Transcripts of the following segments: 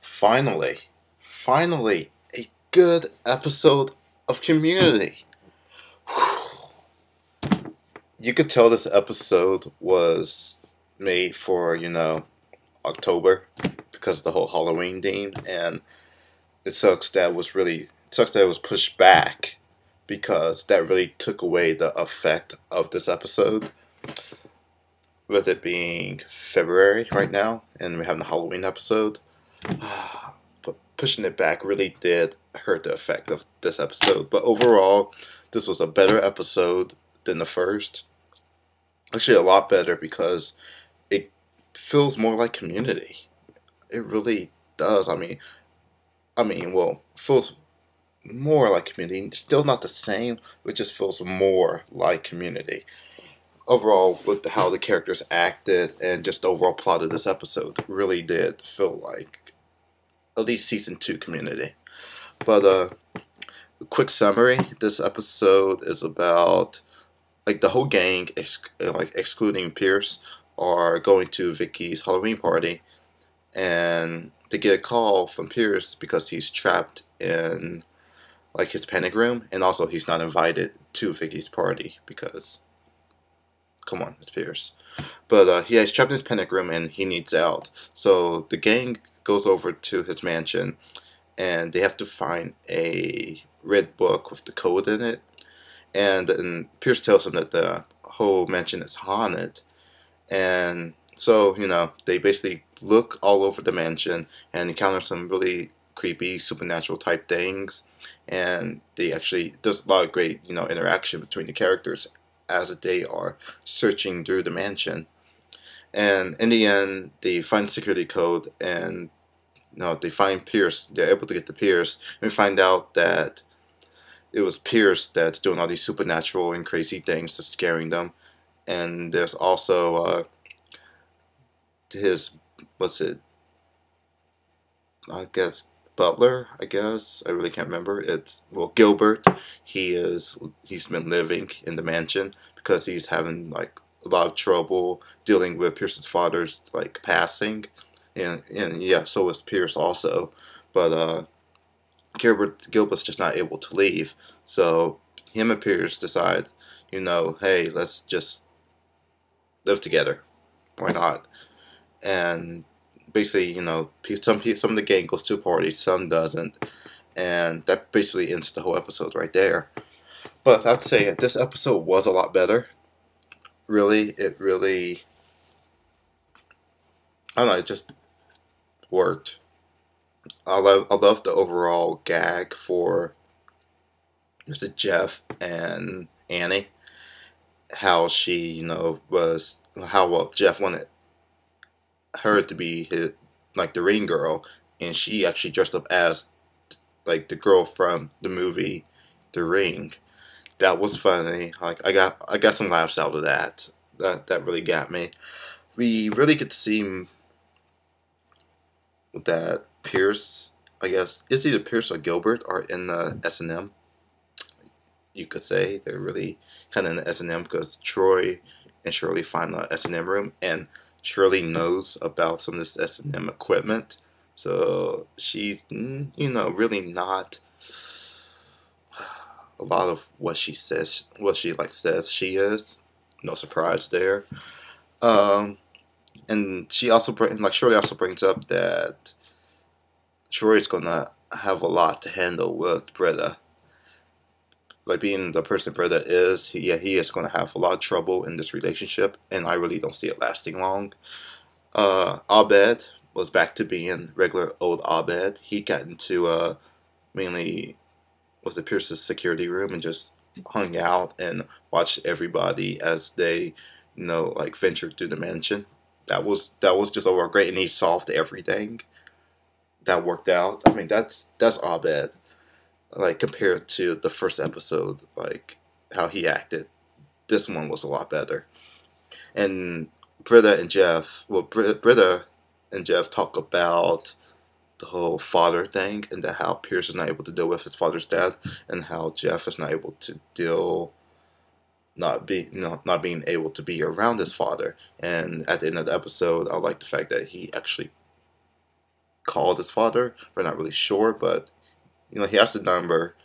Finally, finally, a good episode of Community. You could tell this episode was made for, October because of the whole Halloween theme, and it sucks that it was pushed back because that really took away the effect of this episode. With it being February right now, and we're having the Halloween episode. But pushing it back really did hurt the effect of this episode. But overall, this was a better episode than the first. Actually, a lot better because it feels more like Community. It really does. Feels more like Community. Still not the same, but it just feels more like Community. Overall, with how the characters acted and just the overall plot of this episode, really did feel like at least season 2 Community. But a quick summary: this episode is about the whole gang, excluding Pierce, are going to Vicky's Halloween party, and they get a call from Pierce because he's trapped in his panic room, and also he's not invited to Vicky's party because, come on, it's Pierce. But he's trapped in his panic room and he needs out. So the gang goes over to his mansion and they have to find a red book with the code in it. And Pierce tells them that the whole mansion is haunted. And so, they basically look all over the mansion and encounter some really creepy supernatural type things. And there's a lot of great, interaction between the characters as they are searching through the mansion. And in the end, they find the security code and they find Pierce. They're able to get to Pierce and find out that it was Pierce that's doing all these supernatural and crazy things that's scaring them. And there's also his, I guess, butler, I really can't remember. It's Gilbert. He's been living in the mansion because he's having a lot of trouble dealing with Pierce's father's passing, and yeah, so is Pierce also. But Gilbert's just not able to leave, so him and Pierce decide, hey, let's just live together. Why not? And basically, some of the gang goes to a party, some doesn't, and that basically ends the whole episode right there. But I'd say this episode was a lot better. It really, I don't know, it just worked. I love the overall gag for Jeff and Annie. How she, Jeff wanted her to be his, the ring girl, and she actually dressed up as the girl from the movie The Ring. That was funny. I got some laughs out of that. That really got me. We really could see that Pierce, I guess it's either Pierce or Gilbert, are in the S&M. You could say they're really kind of in the S&M because Troy and Shirley find the S&M room, and Shirley knows about some of this S&M equipment, so she's really not a lot of what she says she is. No surprise there. And she also Shirley also brings up that Troy's gonna have a lot to handle with Britta. Being the person Britta is, he is gonna have a lot of trouble in this relationship, and I really don't see it lasting long. Abed was back to being regular old Abed. He got into mainly was it Pierce's security room and just hung out and watched everybody as they ventured through the mansion. That was just overall great, and he solved everything. That worked out. I mean, that's Abed. Compared to the first episode, how he acted, this one was a lot better. And Britta and Jeff talk about the whole father thing, and that how Pierce is not able to deal with his father's death, and how Jeff is not able to deal not being able to be around his father. And at the end of the episode, I like the fact that he actually called his father. We're not really sure, but he has the number,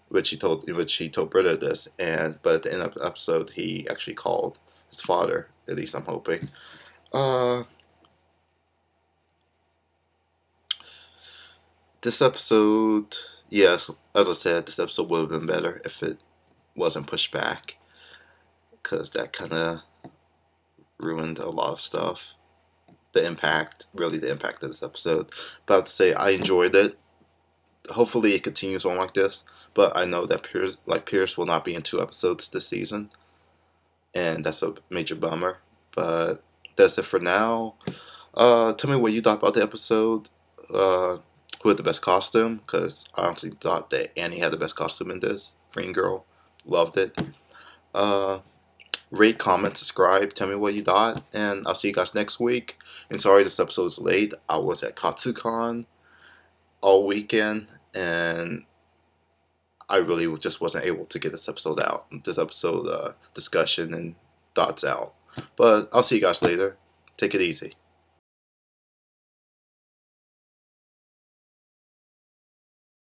which he told Britta this, and but at the end of the episode, he actually called his father. At least I'm hoping. Uh, this episode, yes, as I said, this episode would have been better if it wasn't pushed back, because that kind of ruined a lot of stuff. Really the impact of this episode. But I have to say, I enjoyed it. Hopefully, it continues on like this. But I know that Pierce will not be in 2 episodes this season, and that's a major bummer. But that's it for now. Tell me what you thought about the episode. Who had the best costume? Because I honestly thought that Annie had the best costume in this. Green Girl, loved it. Uh, Rate, comment, subscribe. Tell me what you thought, and I'll see you guys next week. And sorry this episode is late. I was at Katsucon all weekend, and I really just wasn't able to get this episode out. This episode discussion and thoughts out. But I'll see you guys later. Take it easy.